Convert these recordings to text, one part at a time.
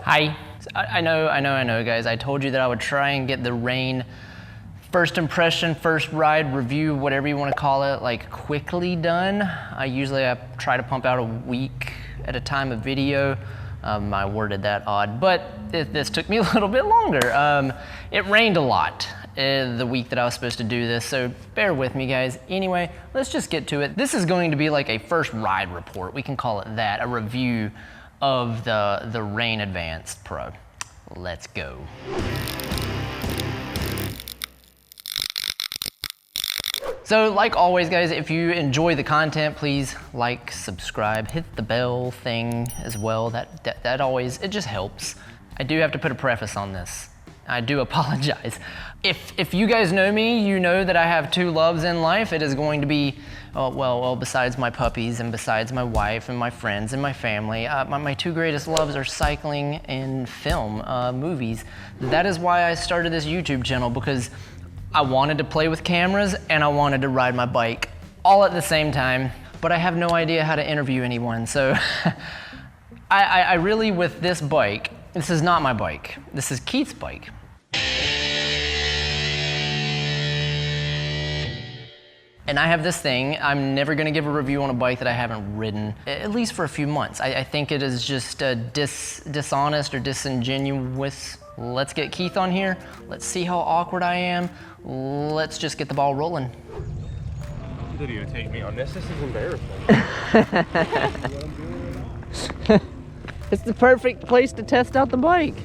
Hi. I know, guys. I told you that I would try and get the rain first impression, first ride review, whatever you want to call it, like quickly done. I try to pump out a week at a time of video. I worded that odd, but this took me a little bit longer. It rained a lot the week that I was supposed to do this, so bear with me, guys. Anyway, let's just get to it. This is going to be like a first ride report. We can call it that, a review of the Rain Advanced Pro. Let's go. So like always, guys, if you enjoy the content, please like, subscribe, hit the bell thing as well. That always, it just helps. I do have to put a preface on this. I do apologize. If you guys know me, you know that I have two loves in life. It is going to be, well, besides my puppies and besides my wife and my friends and my family, my two greatest loves are cycling and film, movies. That is why I started this YouTube channel, because I wanted to play with cameras and I wanted to ride my bike all at the same time, but I have no idea how to interview anyone. So I really, with this bike, this is not my bike. This is Keith's bike. And I have this thing. I'm never gonna give a review on a bike that I haven't ridden, at least for a few months. I think it is just dishonest or disingenuous. Let's get Keith on here. Let's see how awkward I am. Let's just get the ball rolling. Videotape me on this. This is embarrassing. It's the perfect place to test out the bike.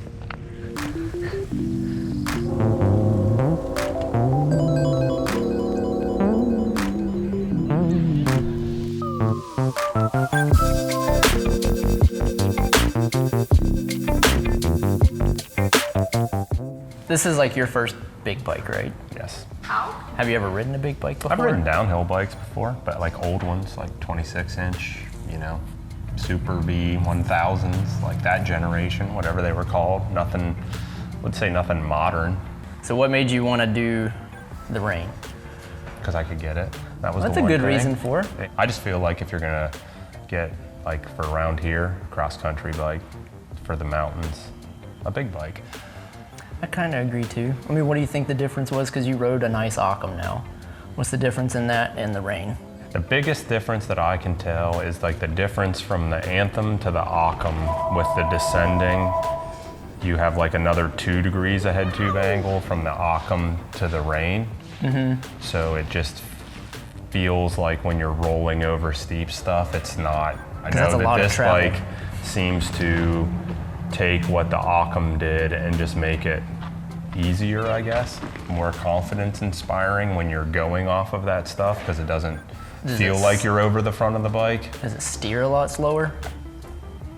This is like your first big bike, right? Yes. How? Have you ever ridden a big bike before? I've ridden downhill bikes before, but like old ones, like 26-inch, you know, Super B 1000s, like that generation, whatever they were called. Nothing, would say nothing modern. So what made you want to do the Rain? Because I could get it. That was That's the a one good thing. reason for it. I just feel like if you're gonna get, like for around here, cross-country bike, for the mountains, a big bike. I kind of agree too. I mean, what do you think the difference was? Because you rode a nice Occam now. What's the difference in that and the Rain? The biggest difference that I can tell is like the difference from the Anthem to the Occam with the descending. You have like another 2 degrees of head tube angle from the Occam to the Rain. Mm-hmm. So it just feels like when you're rolling over steep stuff, it's not. I know that this bike seems to take what the Occam did and just make it easier, I guess. More confidence inspiring when you're going off of that stuff, because it doesn't feel like you're over the front of the bike. Does it steer a lot slower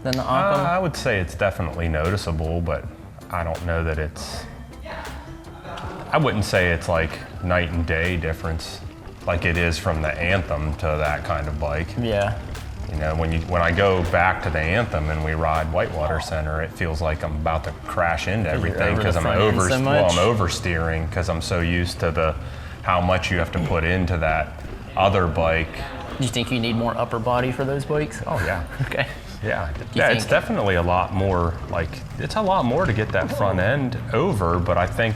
than the Occam? I would say it's definitely noticeable, but I don't know that it's, I wouldn't say it's like night and day difference like it is from the Anthem to that kind of bike. Yeah. You know, when I go back to the Anthem and we ride Whitewater Center, it feels like I'm about to crash into everything because I'm oversteering because I'm so used to how much you have to put into that other bike. Do you think you need more upper body for those bikes? Oh yeah. Okay. Yeah. Yeah, it's definitely a lot more, like, it's a lot more to get that front end over, but I think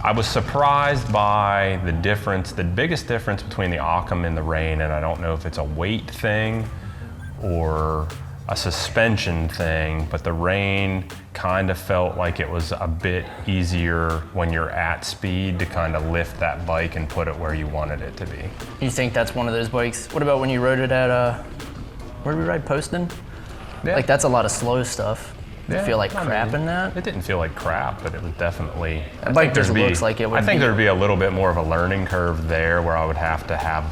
I was surprised by the difference, the biggest difference between the Occam and the Rain, and I don't know if it's a weight thing or a suspension thing, but the Rain kind of felt like it was a bit easier when you're at speed to kind of lift that bike and put it where you wanted it to be. You think that's one of those bikes? What about when you rode it at, where did we ride, Poston? Yeah. Like that's a lot of slow stuff. Did Yeah, it feel like crap in that? It didn't feel like crap, but it was definitely. That bike just looks like it would I think there'd be a little bit more of a learning curve there where I would have to have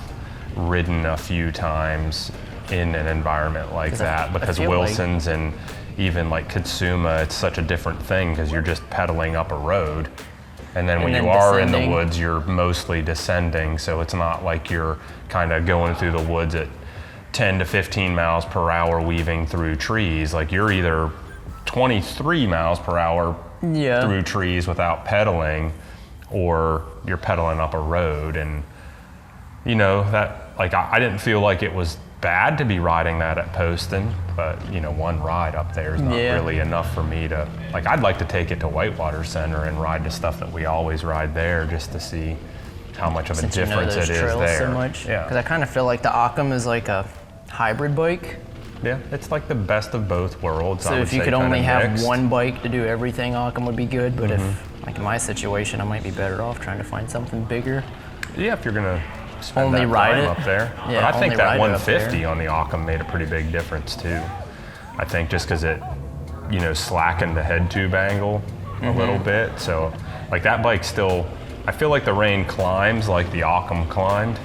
ridden a few times in an environment like that, because Wilson's and even like Katsuma, it's such a different thing because you're just pedaling up a road. And then when you are in the woods, you're mostly descending. So it's not like you're kind of going through the woods at 10 to 15 miles per hour weaving through trees. Like you're either 23 miles per hour through trees without pedaling, or you're pedaling up a road. And you know, that, like, I didn't feel like it was bad to be riding that at Poston, but you know, one ride up there is not really enough for me to, like, I'd like to take it to Whitewater Center and ride the stuff that we always ride there just to see how much of a difference it is there. So much. Yeah. Because I kind of feel like the Occam is like a hybrid bike. Yeah, it's like the best of both worlds. So if you could only have one bike to do everything, Occam would be good. But if, like in my situation, I might be better off trying to find something bigger. Yeah, if you're gonna spend only that ride time it up there. Yeah, but I think that ride 150 on the Occam made a pretty big difference too. I think just because it, you know, slackened the head tube angle a little bit. So like that bike still, I feel like the Reign climbs like the Occam climbed.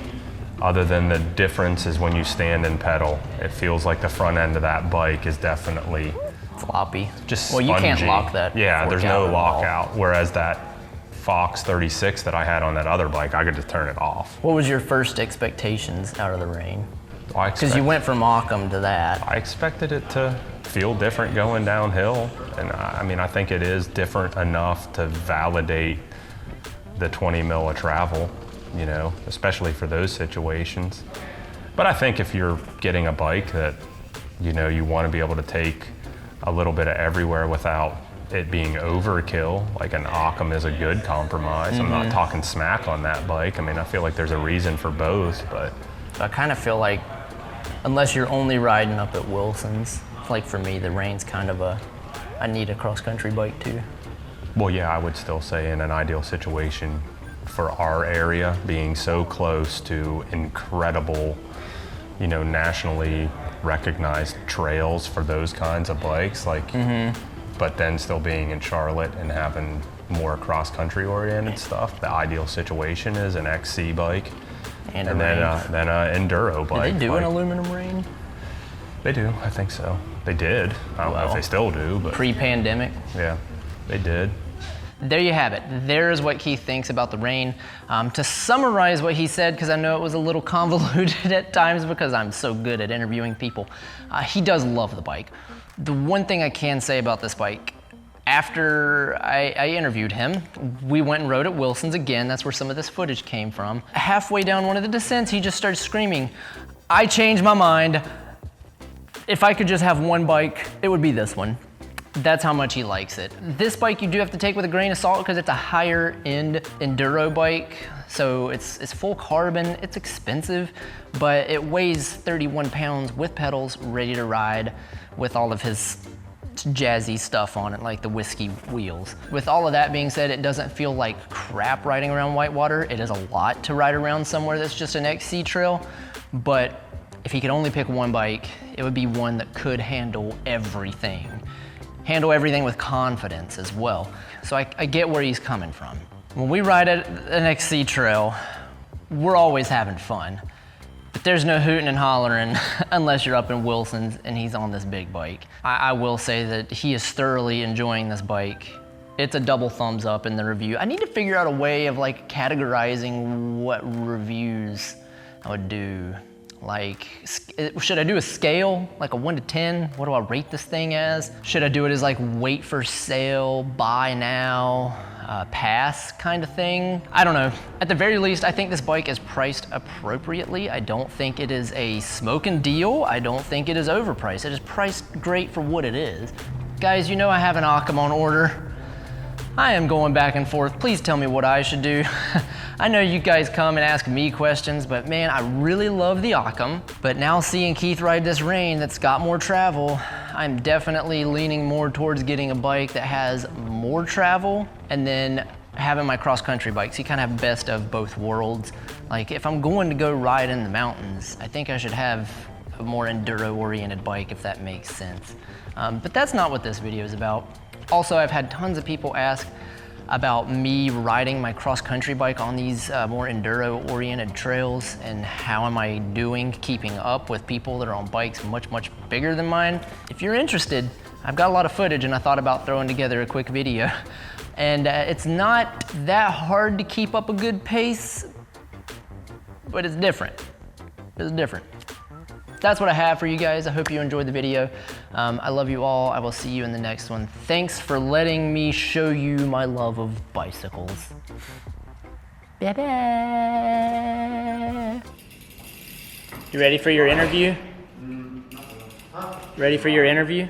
Other than the difference is when you stand and pedal, it feels like the front end of that bike is definitely floppy. Just well, spongy. You can't lock that. Yeah, there's no lockout. Whereas that Fox 36 that I had on that other bike, I could just turn it off. What was your first expectations out of the Reign? Because you went from Occam to that. I expected it to feel different going downhill. And I mean, I think it is different enough to validate the 20 mil of travel, you know, especially for those situations. But I think if you're getting a bike that, you know, you want to be able to take a little bit of everywhere without it being overkill, like an Occam is a good compromise. I'm not talking smack on that bike. I mean, I feel like there's a reason for both, but. I kind of feel like, unless you're only riding up at Wilson's, like for me, the Reign's kind of I need a cross-country bike too. Well, yeah, I would still say in an ideal situation for our area, being so close to incredible, you know, nationally recognized trails for those kinds of bikes, like, but then still being in Charlotte and having more cross-country oriented stuff, the ideal situation is an XC bike and then an enduro bike. Do they do an aluminum Reign? They do, I think so. They did. I don't know if they still do, but. Pre-pandemic? Yeah, they did. There you have it. There's what Keith thinks about the Reign. To summarize what he said, because I know it was a little convoluted at times because I'm so good at interviewing people, he does love the bike. The one thing I can say about this bike, after I interviewed him, we went and rode at Wilson's again. That's where some of this footage came from. Halfway down one of the descents, he just started screaming, "I changed my mind. If I could just have one bike, it would be this one." That's how much he likes it. This bike you do have to take with a grain of salt because it's a higher end enduro bike. So it's full carbon, it's expensive, but it weighs 31 pounds with pedals, ready to ride with all of his jazzy stuff on it, like the whiskey wheels. With all of that being said, it doesn't feel like crap riding around Whitewater. It is a lot to ride around somewhere that's just an XC trail, but if he could only pick one bike, it would be one that could handle everything. Handle everything with confidence as well. So I get where he's coming from. When we ride at an XC trail, we're always having fun. But there's no hooting and hollering unless you're up in Wilson's and he's on this big bike. I will say that he is thoroughly enjoying this bike. It's a double thumbs up in the review. I need to figure out a way of like categorizing what reviews I would do. Like, should I do a scale, like a 1 to 10? What do I rate this thing as? Should I do it as like wait for sale, buy now, pass kind of thing? I don't know. At the very least, I think this bike is priced appropriately. I don't think it is a smoking deal. I don't think it is overpriced. It is priced great for what it is. Guys, you know I have an Occam on order. I am going back and forth. Please tell me what I should do. I know you guys come and ask me questions, but man, I really love the Occam. But now seeing Keith ride this Reign that's got more travel, I'm definitely leaning more towards getting a bike that has more travel and then having my cross-country bike. So you kind of have best of both worlds. Like if I'm going to go ride in the mountains, I think I should have a more enduro-oriented bike, if that makes sense. But that's not what this video is about. Also, I've had tons of people ask about me riding my cross-country bike on these more enduro-oriented trails and how am I doing keeping up with people that are on bikes much, much bigger than mine. If you're interested, I've got a lot of footage and I thought about throwing together a quick video. And it's not that hard to keep up a good pace, but it's different. It's different. That's what I have for you guys. I hope you enjoyed the video. I love you all. I will see you in the next one. Thanks for letting me show you my love of bicycles. Bye-bye. You ready for your interview? Ready for your interview?